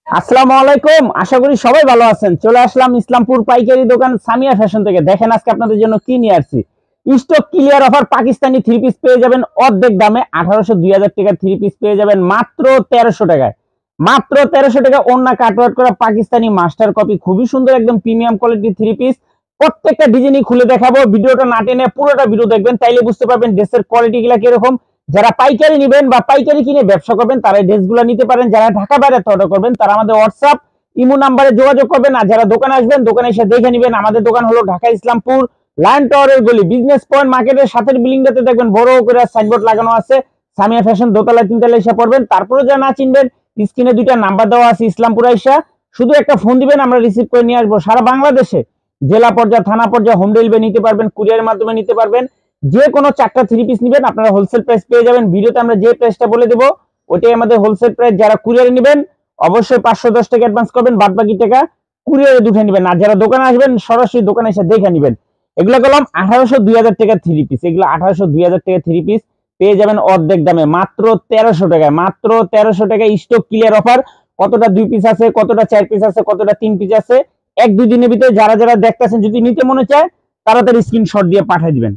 আসসালামু আলাইকুম, আশা করি সবাই ভালো আছেন। চলে আসলাম ইসলামপুর পাইকারি দোকান সামিয়া ফ্যাশন থেকে। দেখেন আজকে আপনাদের জন্য কি নিয়ে আসছি। Stock clear offer, Pakistani three piece পেয়ে যাবেন অর্ধেক দামে। 1800 2000 টাকার থ্রি পিস পেয়ে যাবেন মাত্র 1300 টাকায়। মাত্র 1300 টাকা। ওন্না কাটওয়ার্ক করা পাকিস্তানি মাস্টার কপি, খুবই সুন্দর একদম প্রিমিয়াম কোয়ালিটির থ্রি পিস। প্রত্যেকটা ডিজাইনই খুলে দেখাবো, ভিডিওটা না টেনে পুরোটা ভিডিও দেখবেন, তাইলে বুঝতে পারবেন ড্রেসের কোয়ালিটি গুলা কিরকম। যারা পাইকারি নেবেন বা পাইকারি কিনে ব্যবসা করবেন তারা এই ড্রেসগুলো নিতে পারেন। যারা ঢাকা বাইরে অর্ডার করবেন তারা আমাদের হোয়াটসঅ্যাপ ইমো নাম্বারে যোগাযোগ করবেন। আর যারা দোকানে আসবেন দোকানে এসে দেখে নেবেন। আমাদের দোকান হলো ঢাকা ইসলামপুর লায়ন টাওয়ারের গলি, বিজনেস পয়েন্ট মার্কেটের সাথের বিল্ডিংটাতে দেখবেন বড় করে সাইনবোর্ড লাগানো আছে সামিয়া ফ্যাশন, দোতলা তিনতলা এসে পড়বেন। তারপরে যারা না চিনবেন স্ক্রিনে দুইটা নাম্বার দেওয়া আছে, ইসলামপুর আইসা শুধু একটা ফোন দিবেন, আমরা রিসিভ করে নিয়ে আসবো। সারা বাংলাদেশে জেলা পর্যায়ে থানা পর্যায়ে হোম ডেলিভারি নিতে পারবেন, কুরিয়ারের মাধ্যমে নিতে পারবেন। যে কোনো চারটা থ্রি পিস নেবেন আপনারা হোলসেল প্রাইস পেয়ে যাবেন। ভিডিওতে আমরা যে প্রাইসটা বলে দেবো ওইটাই আমাদের হোলসেল প্রাইস। যারা কুরিয়ারে নেবেন অবশ্যই 510 টাকা অ্যাডভান্স করবেন, বাদ বাকি টাকা কুরিয়ারে দুঠে নেবেন। আর যারা দোকানে আসবেন সরাসরি দোকানে এসে দেখে নেবেন। এগুলো গেলাম 1800 2000 টাকা থ্রি পিস। এগুলো 1800 2000 টাকা থ্রি পিস পেয়ে যাবেন অর্ধেক দামে মাত্র 1300 টাকায়। মাত্র 1300 টাকায় স্টক ক্লিয়ার অফার। কতটা দুই পিস আছে, কতটা চার পিস আছে, কতটা তিন পিস আছে, এক দুই দিনের ভিতরে যারা যারা দেখতেছেন যদি নিতে মনে চায় তাড়াতাড়ি স্ক্রিনশট দিয়ে পাঠিয়ে দিবেন।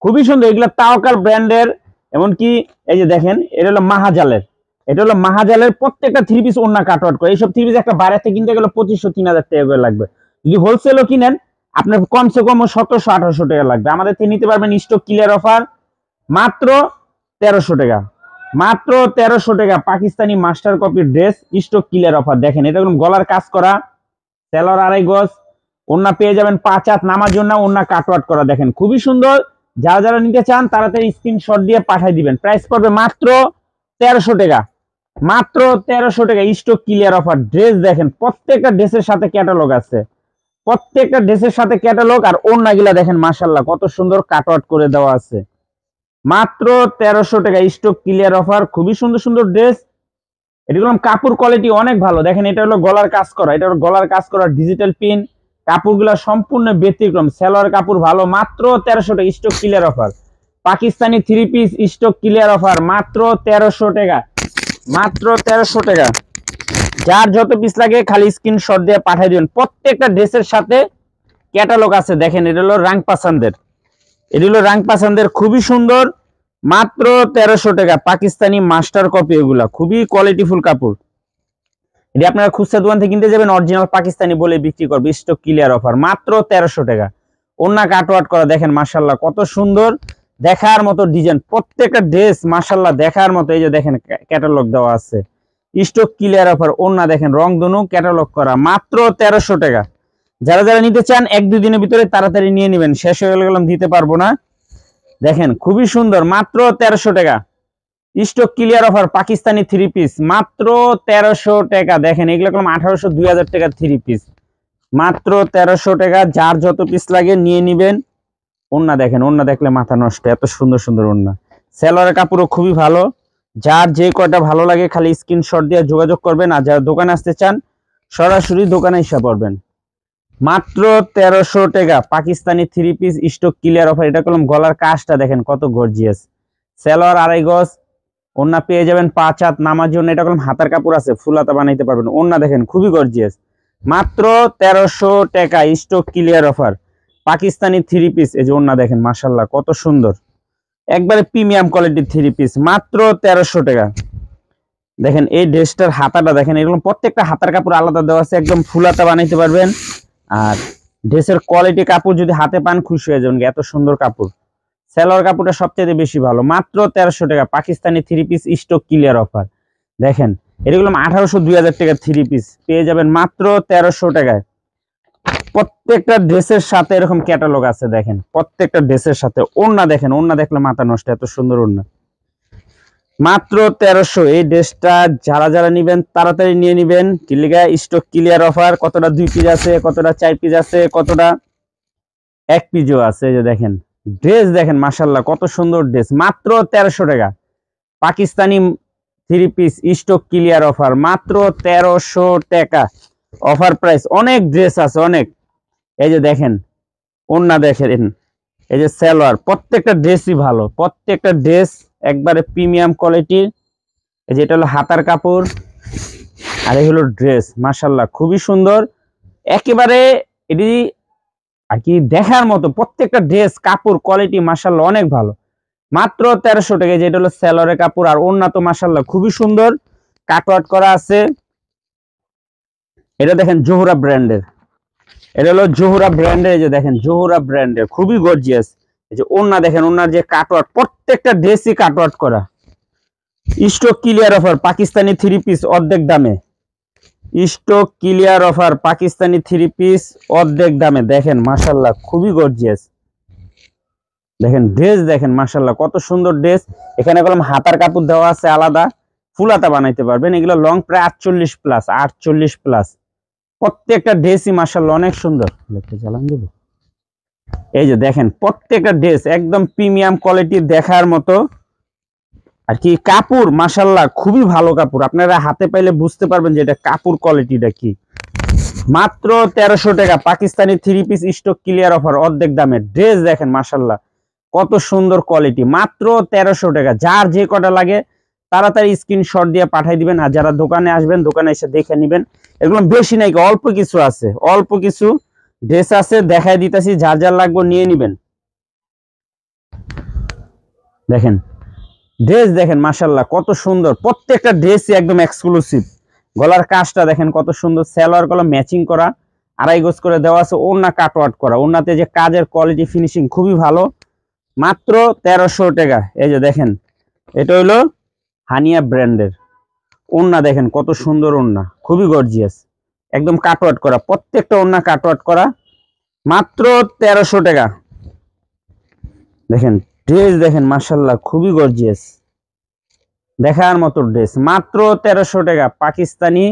খুবই সুন্দর এগুলো তাওয়াক্কাল ব্র্যান্ডের। এমনকি এই যে দেখেন এটা হলো মাহাজালের, এটা হলো মাহাজালের প্রত্যেকটা থ্রি পিস ওন্না কাটওয়ার্ক করে। এইসব থ্রি পিস একটা বাইরে থেকে কিনতে গেলে 2500 3000 টাকা করে লাগবে। যদি হোলসেলও কিনেন আপনার কমসে কম 1700 1800 টাকা লাগবে। আমাদের থেকে নিতে পারবেন স্টক ক্লিয়ার অফার মাত্র 1300 টাকা। মাত্র 1300 টাকা পাকিস্তানি মাস্টার কপির ড্রেস স্টক ক্লিয়ার অফার। দেখেন এটা গলার কাজ করা, সেলর 2.5 গজ, ওন্না পেয়ে যাবেন 5 হাত নামার জন্য ওন্না কাটওয়ার্ক করা। দেখেন খুবই সুন্দর। যারা যারা নিতে চান তাড়াতাড়ি স্ক্রিনশট দিয়ে পাঠিয়ে দিবেন। প্রাইস পড়বে মাত্র 1300 টাকা। মাত্র 1300 টাকা স্টক ক্লিয়ার অফার। ড্রেস দেখেন প্রত্যেকটা ড্রেসের সাথে ক্যাটালগ আছে, প্রত্যেকটা ড্রেসের সাথে ক্যাটালগ। আর ওন্নাগুলা দেখেন মাশাআল্লাহ কত সুন্দর কাটওয়ার্ক করে দেওয়া আছে। মাত্র 1300 টাকা স্টক ক্লিয়ার অফার। খুবই সুন্দর সুন্দর ড্রেস। এগুলো কাপড় কোয়ালিটি অনেক ভালো। দেখেন এটা হলো গলার কাজ করা, এটা হলো গলার কাজ করা ডিজিটাল পিন। কাপড়গুলো সম্পূর্ণ ব্যতিক্রম, সেলোয়ার কাপড় ভালো। মাত্র 1300 টাকা stock clear offer. Pakistani three piece stock clear offer মাত্র 1300 টাকা। মাত্র 1300 টাকা। যার যত পিস লাগে খালি স্ক্রিনশট দিয়ে পাঠিয়ে দিবেন। প্রত্যেকটা ড্রেসের সাথে ক্যাটালগ আছে। দেখেন এটা হলো রাং পাসানদের, এটা হলো রাং পাসানদের, খুবই সুন্দর। মাত্র 1300 টাকা পাকিস্তানি মাস্টার কপি। এগুলা খুবই কোয়ালিটিফুল কাপড়। এটা আপনারা খুচরা দোকান থেকে কিনতে যাবেন অরিজিনাল পাকিস্তানি বলে বিক্রি করবে। স্টক ক্লিয়ার অফার মাত্র 1300 টাকা। ওন্না কাটওয়ার্ক করা দেখেন মাশাআল্লাহ কত সুন্দর, দেখার মতো ডিজাইন। প্রত্যেকটা ড্রেস মাশাআল্লাহ দেখার মতো। এই যে দেখেন ক্যাটালগ দেওয়া আছে, স্টক ক্লিয়ার অফার। ওন্না দেখেন রংধনু ক্যাটালগ করা মাত্র 1300 টাকা। যারা যারা নিতে চান এক দুই দিনের ভিতরে তাড়াতাড়ি নিয়ে নেবেন, শেষ হয়ে গেলাম দিতে পারবো না। দেখেন খুবই সুন্দর মাত্র 1300 টাকা stock clear offer Pakistani three piece মাত্র 1300 টাকা। দেখেন এগুলো 1800 2000 টাকা থ্রি পিস মাত্র 1300 টাকা। যার যত পিস লাগে নিয়ে নিবেন। ওন্না দেখেন, ওন্না দেখলে মাথা নষ্ট, এত সুন্দর সুন্দর ওন্না। সেলোয়ারের কাপড়ও খুবই ভালো। যার যে কয়টা ভালো লাগে খালি স্ক্রিনশট দিয়ে যোগাযোগ করবেন। আর যারা দোকানে আসতে চান সরাসরি দোকানে এসে পড়বেন। মাত্র 1300 টাকা Pakistani three piece stock clear offer. এটা করলাম গলার কাজটা দেখেন কত গর্জিয়াস। সেলোয়ার 2.5 গজ, ওন্না পেয়ে যাবেন 5 হাত নামার জন্য। এটা করলাম হাতার কাপড় আছে, ফুল হাতা বানাইতে পারবেন। ওন্না দেখেন খুবই গর্জিয়াস। মাত্র 1300 টাকা stock clear offer Pakistani three piece. এই যে ওন্না দেখেন মাশাআল্লাহ কত সুন্দর, একবারে প্রিমিয়াম কোয়ালিটির থ্রি পিস মাত্র 1300 টাকা। দেখেন এই ড্রেসটার হাতাটা দেখেন, এগুলো প্রত্যেকটা হাতার কাপড় আলাদা দেওয়া আছে, একদম ফুল হাতা বানাইতে পারবেন। আর ড্রেসের কোয়ালিটি কাপড় যদি হাতে পান খুশি হয়ে যাবেন, এত সুন্দর কাপড়। সেলোয়ার কাপড়টা সবচেয়ে বেশি ভালো। মাত্র 1300 টাকা Pakistani three piece stock clear offer. দেখেন এগুলো 1800 2000 টাকা থ্রি পিস পেয়ে যাবেন মাত্র 1300 টাকায়। প্রত্যেকটা ড্রেসের সাথে এরকম ক্যাটালগ আছে। দেখেন প্রত্যেকটা ড্রেসের সাথে ওন্না দেখেন, ওন্না দেখলে মাথা নষ্ট, এত সুন্দর ওন্না। মাত্র 1300। এই ড্রেসটা যারা যারা নিবেন তাড়াতাড়ি নিয়ে নিবেন। কিলিগা স্টক ক্লিয়ার অফার। কতটা দুই পিস আছে, কতটা চার পিস আছে, কতটা এক পিসও আছে। এই যে দেখেন ড্রেস দেখেন মাশাআল্লাহ কত সুন্দর ড্রেস। মাত্র 1300 টাকা Pakistani three piece stock clear offer মাত্র 1300 টাকা অফার প্রাইস। অনেক ড্রেস আছে অনেক। এই যে দেখেন ওন্না দেখেন, এই যে সালোয়ার, প্রত্যেকটা ড্রেসই ভালো, প্রত্যেকটা ড্রেস একবারে প্রিমিয়াম কোয়ালিটির। এই যে এটা হলো হাতার কাপড়, আর এই হলো ড্রেস, মাশাআল্লাহ খুবই সুন্দর, একেবারে এটি আর কি দেখার মতো। প্রত্যেকটা ড্রেস কাপড় কোয়ালিটি মাশাআল্লাহ অনেক ভালো। মাত্র 1300 টাকা। যেটা হলো সেলরের কাপড়, আর ওড়না তো মাশাআল্লাহ খুবই সুন্দর কাটওয়ার্ক করা আছে। এটা দেখেন জোহরা ব্র্যান্ডের, এটা হলো জোহরা ব্র্যান্ডের, এই যে দেখেন জোহরা ব্র্যান্ডের খুবই গর্জিয়াস। এই যে ওড়না দেখেন, ওড়নার যে কাটওয়ার্ক, প্রত্যেকটা ড্রেসই কাটওয়ার্ক করা। Stock clear offer Pakistani 3 piece অর্ধেক দামে। Stock clear offer Pakistani 3 piece অর্ধেক দামে। দেখেন মাশাআল্লাহ খুবই গর্জিয়াস। দেখেন ড্রেস দেখেন মাশাআল্লাহ কত সুন্দর ড্রেস। এখানে কলম হাতার কাপড় দেওয়া আছে আলাদা, ফুল হাতা বানাইতে পারবেন। এগুলো লং প্রায় 48 প্লাস, 48 প্লাস। প্রত্যেকটা ড্রেসই মাশাআল্লাহ অনেক সুন্দর। চালান দেব। এই যে দেখেন প্রত্যেকটা ড্রেস একদম প্রিমিয়াম কোয়ালিটি দেখার মতো আর কি। কাপড় মাশাআল্লাহ খুবই ভালো কাপড়, আপনারা হাতে পাইলে বুঝতে পারবেন যে এটা কাপড় কোয়ালিটিটা কি। মাত্র 1300 টাকা Pakistani 3 piece stock clear offer অর্ধেক দামে। ড্রেস দেখেন মাশাআল্লাহ কত সুন্দর কোয়ালিটি, মাত্র 1300 টাকা। যার যে কটা লাগে তাড়াতাড়ি স্ক্রিনশট দিয়ে পাঠিয়ে দিবেন। আর যারা দোকানে আসবেন দোকানে এসে দেখে নেবেন। এগুলো বেশি নাই, অল্প কিছু আছে, অল্প কিছু ড্রেস আছে দেখাই দিতেছি, যার যার লাগবে নিয়ে নেবেন। দেখেন ড্রেস দেখেন মাশাআল্লাহ কত সুন্দর, প্রত্যেকটা ড্রেসই একদম এক্সক্লুসিভ। গলার কাজটা দেখেন কত সুন্দর, সালোয়ার কলম ম্যাচিং করা, 2.5 গজ করে দেওয়া আছে, ওড়না কাটওয়ার্ক করা। ওড়নাতে যে কাজের কোয়ালিটি ফিনিশিং খুবই ভালো। মাত্র 1300 টাকা। এই যে দেখেন এটা হলো হানিয়া ব্র্যান্ডের ওড়না, দেখেন কত সুন্দর ওড়না, খুবই গর্জিয়াস, একদম কাটওয়ার্ক করা, প্রত্যেকটা ওড়না কাটওয়ার্ক করা। মাত্র 1300 টাকা। দেখেন ড্রেস দেখেন মাশাআল্লাহ খুবই গর্জিয়াস দেখার মতো ড্রেস। মাত্র 1300 টাকা Pakistani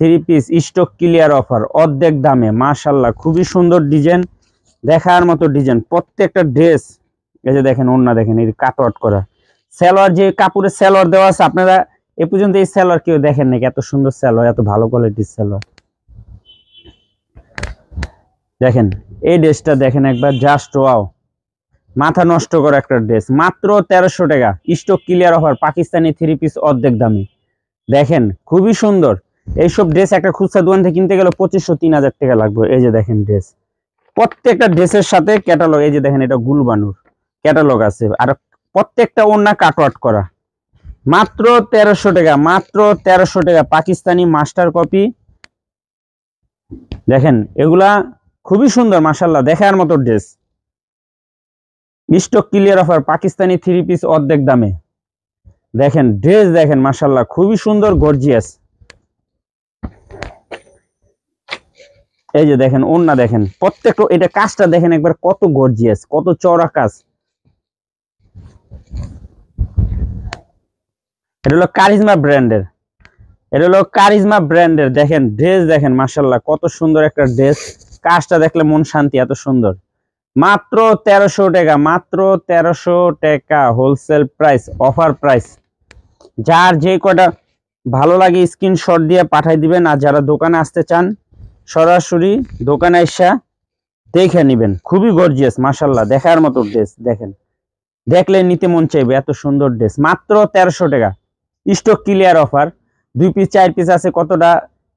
3 piece stock clear offer অর্ধেক দামে। মাশাআল্লাহ খুবই সুন্দর ডিজাইন, দেখার মতো ডিজাইন প্রত্যেকটা ড্রেস। এই যে দেখেন ওড়না দেখেন এই কাটওয়ার্ক করা। সালোয়ার যে কাপড়ের সালোয়ার দেওয়া আছে, আপনারা এ পর্যন্ত এই সালোয়ার কেউ দেখেন নাকি? এত সুন্দর সালোয়ার, এত ভালো কোয়ালিটির সালোয়ার। দেখেন এই ড্রেসটা দেখেন একবার, জাস্ট ওয়াও, মাথা নষ্ট করা একটা ড্রেস। মাত্র 1300 টাকা stock clear offer Pakistani 3 piece অর্ধেক দামে। দেখেন খুবই সুন্দর। এইসব ড্রেস একটা খুচরা দোকান থেকে কিনতে গেলে 2500-3000 টাকা লাগবে। এই যে দেখেন ড্রেস, প্রত্যেকটা ড্রেসের সাথে ক্যাটালগ। এই যে দেখেন এটা গুলবানুর ক্যাটালগ আছে, আর প্রত্যেকটা ওড়না কাটওয়ার্ক করা। মাত্র 1300 টাকা, মাত্র 1300 টাকা পাকিস্তানি মাস্টার কপি। দেখেন এগুলা খুবই সুন্দর মাশাআল্লাহ দেখার মতো dress. Stock clear offer Pakistani 3 piece অর্ধেক দামে। দেখেন ড্রেস দেখেন মাশাআল্লাহ খুবই সুন্দর গর্জিয়াস। এই যে দেখেন ওড়না দেখেন, প্রত্যেকটা এটা কাজটা দেখেন একবার কত গর্জিয়াস, কত চওড়া কাজ। এটা হলো কারিজমা ব্র্যান্ডের, এটা হলো কারিজমা ব্র্যান্ডের। দেখেন ড্রেস দেখেন মাশাআল্লাহ কত সুন্দর একটা ড্রেস, কাজটা দেখলে মন শান্তি, এত সুন্দর। মাত্র 1300 টাকা, মাত্র 1300 টাকা হোলসেল প্রাইস, অফার প্রাইস। যার যে কটা ভালো লাগে স্ক্রিনশট দিয়ে পাঠাই দিবেন। আর যারা দোকানে আসতে চান সরাসরি দোকানে এসে দেখে নেবেন। খুবই গর্জিয়াস মাশাআল্লাহ দেখার মতো ড্রেস। দেখেন দেখলে নিতে মন চাইবে, এত সুন্দর ড্রেস। মাত্র 1300 টাকা stock clear offer. 2 piece 4 piece আছে, কতটা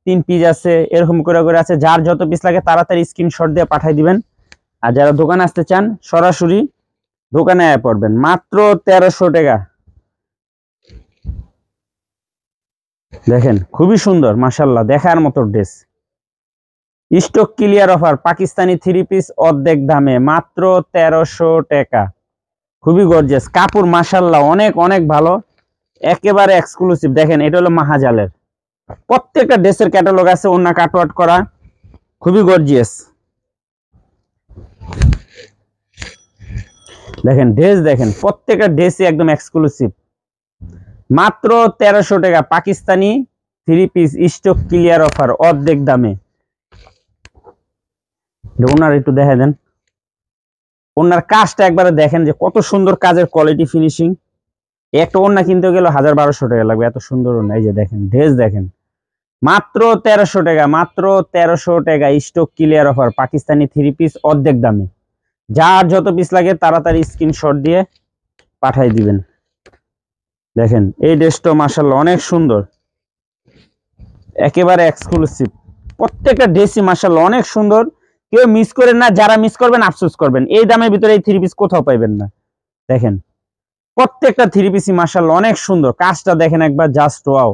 3 পিস আছে, এরকম করে করে আছে। যার যত পিস লাগে তাড়াতাড়ি স্ক্রিনশট দিয়ে পাঠাই দিবেন। আর যারা দোকানে আসতে চান সরাসরি দোকানে আয় পড়বেন। মাত্র 1300 টাকা। দেখেন খুবই সুন্দর মাশাআল্লাহ দেখার মতো dress. Stock clear offer Pakistani 3 piece অর্ধেক দামে, মাত্র 1300 টাকা। খুবই গর্জিয়াস কাপড় মাশাআল্লাহ অনেক অনেক ভালো, একেবারে এক্সক্লুসিভ। দেখেন এটা হলো মাহাজালের, প্রত্যেকটা ড্রেসের ক্যাটালগ আছে, ওড়না কাটওয়ার্ক করা, খুবই গর্জিয়াস। দেখেন ড্রেস দেখেন প্রত্যেকটা ড্রেসই একদম এক্সক্লুসিভ। মাত্র 1300 টাকা Pakistani 3 piece stock clear offer অর্ধেক দামে। ওনার একটু দেখা দেন, ওনার কাজটা একবারে দেখেন যে কত সুন্দর কাজের কোয়ালিটি ফিনিশিং। একটা ওড়না কিনতে গেলে 1000-1200 টাকা লাগবে, এত সুন্দর ওড়না। এই যে দেখেন ড্রেস দেখেন, মাত্র 1300 টাকা, মাত্র 1300 টাকা stock clear offer Pakistani 3 piece অর্ধেক দামে। যার যত পিস লাগে তাড়াতাড়ি স্ক্রিনশট দিয়ে পাঠাই দিবেন। দেখেন এই ড্রেসটা মাশাআল্লাহ অনেক সুন্দর, একেবারে এক্সক্লুসিভ। প্রত্যেকটা ড্রেসই মাশাআল্লাহ অনেক সুন্দর, কেউ মিস করেন না, যারা মিস করবেন আফসোস করবেন। এই দামের ভিতরে এই থ্রি পিস কোথাও পাইবেন না। দেখেন প্রত্যেকটা থ্রি পিসই মাশাআল্লাহ অনেক সুন্দর, কাজটা দেখেন একবার, জাস্ট ওয়াও,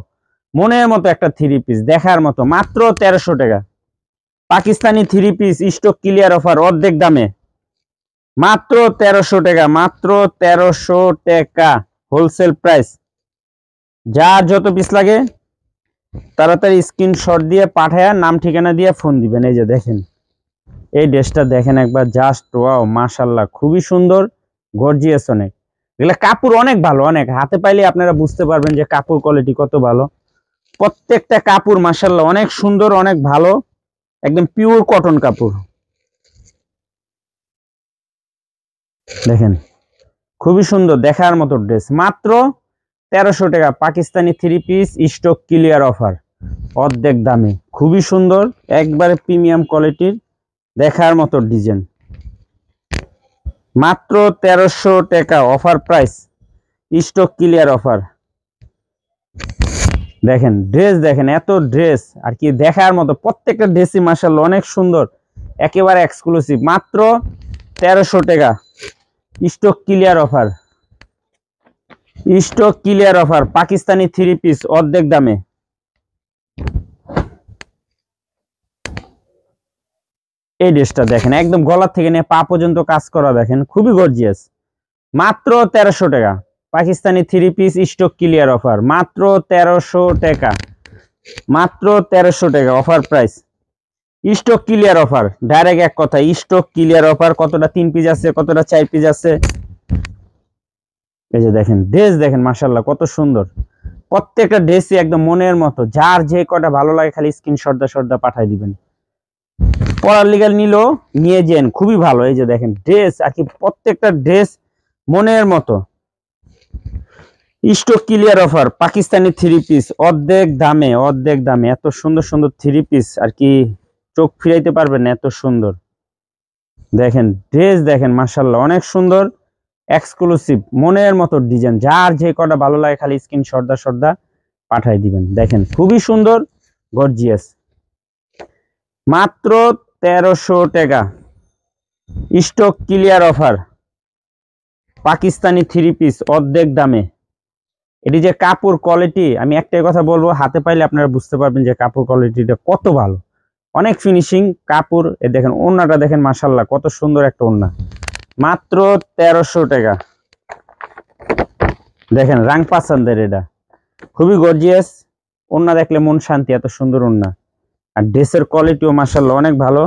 মনের মতো একটা থ্রি পিস, দেখার মতো। মাত্র 1300 টাকা Pakistani three piece, stock clear offer, অর্ধেক দামে, মাত্র 1300 টাকা, মাত্র 1300 টাকা হোলসেল প্রাইস। যার যত পিস লাগে তাড়াতাড়ি স্ক্রিনশট দিয়ে পাঠায় নাম ঠিকানা দিয়ে ফোন দিবেন। এই যে দেখেন এই ড্রেসটা দেখেন একবার, জাস্ট ওয়াও মাশাআল্লাহ, খুবই সুন্দর, গর্জিয়াস অনেক। এগুলা কাপড় অনেক ভালো, অনেক হাতে পাইলে আপনারা বুঝতে পারবেন যে কাপড় কোয়ালিটি কত ভালো। প্রত্যেকটা কাপড় মাশাআল্লাহ অনেক সুন্দর, অনেক ভালো, একদম পিওর কটন কাপড়। দেখেন খুবই সুন্দর, দেখার মতো ড্রেস। মাত্র 1300 টাকা Pakistani three piece, stock clear offer, অর্ধেক দামে, খুবই সুন্দর, একবারে প্রিমিয়াম কোয়ালিটির, দেখার মতো ডিজাইন। মাত্র 1300 টাকা offer price, stock clear offer. দেখেন ড্রেস, দেখেন এত ড্রেস আর কি দেখার মতো, প্রত্যেকটা ড্রেসই মাশাআল্লাহ অনেক সুন্দর, একেবারে এক্সক্লুসিভ। মাত্র 1300 টাকা stock clear offer, stock clear offer Pakistani three piece, অর্ধেক দামে। এই ড্রেসটা দেখেন একদম গলা থেকে নিয়ে পা পর্যন্ত কাজ করা, দেখেন খুবই গর্জিয়াস। মাত্র 1300 টাকা Pakistani three piece, stock clear offer, মাত্র 1300 টাকা, মাত্র 1300 টাকা offer price, stock clear offer. Direct এক কথা, স্টক ক্লিয়ার অফার। কতটা 3 পিস আছে, কতটা 4 পিস আছে। এই যে দেখেন ড্রেস, দেখেন মাশাআল্লাহ কত সুন্দর, প্রত্যেকটা ড্রেসই একদম মনের মতো। যার যে কটা ভালো লাগে খালি স্ক্রিনশট দা পাঠিয়ে দিবেন। পরার লিগাল নিলো নিয়ে যান, খুবই ভালো। এই যে দেখেন ড্রেস আর কি, প্রত্যেকটা ড্রেস মনের মতো। Stock clear offer Pakistani three piece, অর্ধেক দামে, অর্ধেক দামে। এত সুন্দর সুন্দর থ্রি পিস আর কি চোখ ফিরাইতে পারবেন না, এত সুন্দর। দেখেন ড্রেস, দেখেন মাশাআল্লাহ অনেক সুন্দর, এক্সক্লুসিভ, মনের মতো ডিজাইন। যার যে কটা ভালো লাগে খালি স্ক্রিনশট দা পাঠাই দিবেন। দেখেন খুবই সুন্দর, গর্জিয়াস। মাত্র 1300 টাকা stock clear offer Pakistani three piece, অর্ধেক দামে। এটি যে কাপড় কোয়ালিটি, আমি একটাই কথা বলবো, হাতে পাইলে আপনারা বুঝতে পারবেন যে কাপড় কোয়ালিটিটা কত ভালো, অনেক ফিনিশিং কাপড়। এ দেখেন ওড়নাটা দেখেন মাশাআল্লাহ কত সুন্দর একটা ওড়না। মাত্র 1300 টাকা। দেখেন রাং পাসান্দের, এটা খুবই গর্জিয়াস, ওড়না দেখলে মন শান্তি, এত সুন্দর ওড়না। আর ড্রেসের কোয়ালিটিও মাশাআল্লাহ অনেক ভালো।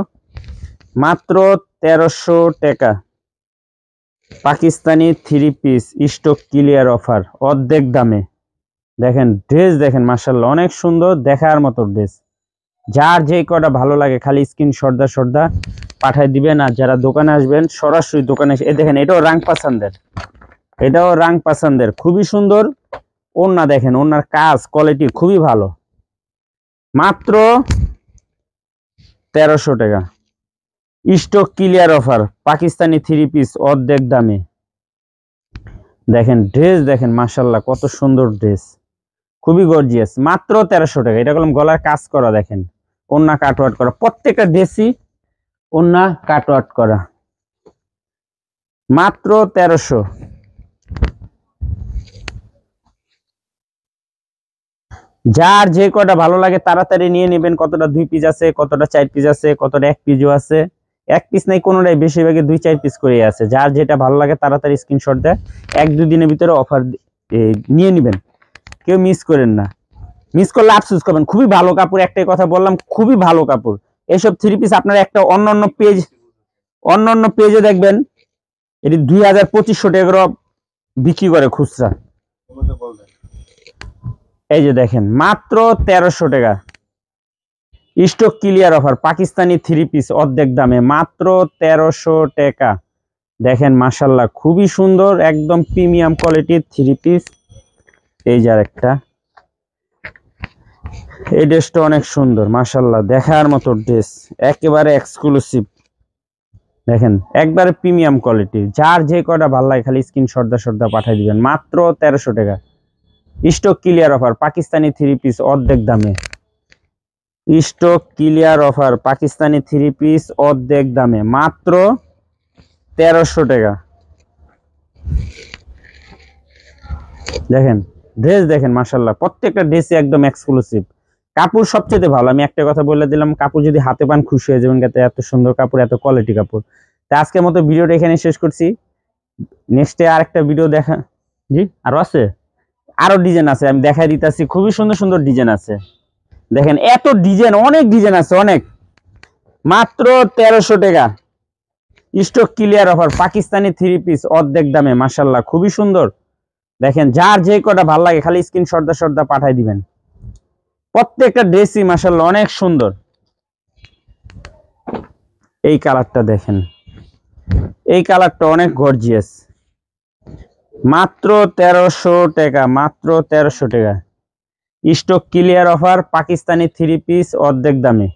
মাত্র 1300 টাকা Pakistani three piece, stock clear offer, অর্ধেক দামে। দেখেন ড্রেস, দেখেন মাশাআল্লাহ অনেক সুন্দর, দেখার মতো ড্রেস। যার যে কটা ভালো লাগে খালি স্ক্রিনশট দা পাঠাই দিবেন। আর যারা দোকানে আসবেন সরাসরি দোকানে এসে, দেখেন এটাও রাং পাসান্দের, এটাও রাং পাসান্দের, খুবই সুন্দর ওড়না। দেখেন ওড়নার কাজ কোয়ালিটি খুবই ভালো। মাত্র 1300 টাকা stock clear offer Pakistani three piece, অর্ধেক দামে। দেখেন ড্রেস, দেখেন মাশাআল্লাহ কত সুন্দর ড্রেস, খুবই গর্জিয়াস। মাত্র 1300 টাকা। এটা কলম গলার কাজ করা, দেখেন ওন্না কাটওয়ার্ট করা, প্রত্যেকটা ড্রেসই ওন্না কাটওয়ার্ট করা। মাত্র 1300। যার যে কটা ভালো লাগে তাড়াতাড়ি নিয়ে নেবেন। কতটা 2 পিস আছে, কতটা 4 পিস আছে, কতটা 1 পিসও আছে। 1 পিস নাই কোনোটাই, বেশিরভাগই 2-4 পিস করে আছে। যার যেটা ভালো লাগে তাড়াতাড়ি স্ক্রিনশট দেয়, 1-2 দিনের ভিতরে অফার নিয়ে নেবেন, কেউ মিস করেন না। মিস করলে আফসোস করবেন। খুবই ভালো কাপড়, একটাই কথা বললাম, খুবই ভালো কাপড়। এইসব থ্রি পিস আপনারা একটা অন্যান্য পেজে দেখবেন এটি 2000-2500 টাকা বিক্রি করে খুচরা। এই যে দেখেন মাত্র 1300 টাকা stock clear offer Pakistani three piece, অর্ধেক দামে, মাত্র 1300 টাকা। দেখেন মাশাআল্লাহ খুবই সুন্দর, একদম প্রিমিয়াম কোয়ালিটির থ্রি পিস। এই যে আরেকটা, এই ড্রেসটা অনেক সুন্দর মাশাআল্লাহ, দেখার মতো ড্রেস, একেবারে এক্সক্লুসিভ। দেখেন একবারে প্রিমিয়াম কোয়ালিটি। যার যে কটা ভালো লাগে খালি স্ক্রিনশট দা পাঠিয়ে দিবেন। মাত্র 1300 টাকা stock clear offer Pakistani three piece, অর্ধেক দামে। Stock clear offer Pakistani three piece অর্ধেক দামে মাত্র 1300 টাকা। দেখেন ড্রেস দেখেন মাশাআল্লাহ, প্রত্যেকটা ড্রেসই একদম এক্সক্লুসিভ। কাপড় সবচেয়ে ভালো, আমি একটা কথা বলে দিলাম, কাপড় যদি হাতে পান খুশি হয়ে যাবেন, এত সুন্দর কাপড়, এত কোয়ালিটি কাপড়। তা আজকের মতো ভিডিওটা এখানে শেষ করছি। নেক্সটে আরেকটা ভিডিও দেখা, জি আরো আছে, আরো ডিজাইন আছে, আমি দেখাই দিতেছি। খুবই সুন্দর সুন্দর ডিজাইন আছে, দেখেন এত ডিজাইন, অনেক ডিজাইন আছে অনেক। মাত্র 1300 টাকা stock clear offer Pakistani three piece অর্ধেক দামে মাশাআল্লাহ, খুবই সুন্দর। দেখেন যার যে কটা ভালো লাগে খালি স্ক্রিনশট পাঠাই দিবেন। প্রত্যেকটা ড্রেসই মাশাআল্লাহ অনেক সুন্দর। এই কালারটা দেখেন, এই কালারটা অনেক গর্জিয়াস। মাত্র 1300 টাকা, মাত্র 1300 টাকা stock clear offer Pakistani three piece অর্ধেক দামে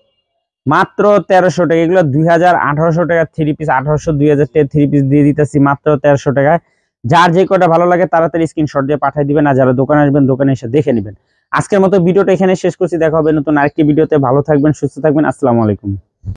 মাত্র 1300 টাকা। এগুলো 1800 টাকা থ্রি পিস, 1800 2000 টাকা থ্রি পিস দিয়ে দিতেছি মাত্র 1300 টাকায়। যার যে কটা ভালো লাগে তাড়াতাড়ি স্ক্রিনশট দিয়ে পাঠিয়ে দিবেন, আর যারা দোকানে আসবেন দোকানে এসে দেখে নেবেন। আজকের মতো ভিডিওটা এখানে শেষ করছি, দেখা হবে নতুন আরেকটি ভিডিওতে। ভালো থাকবেন, সুস্থ থাকবেন, আসসালামু আলাইকুম।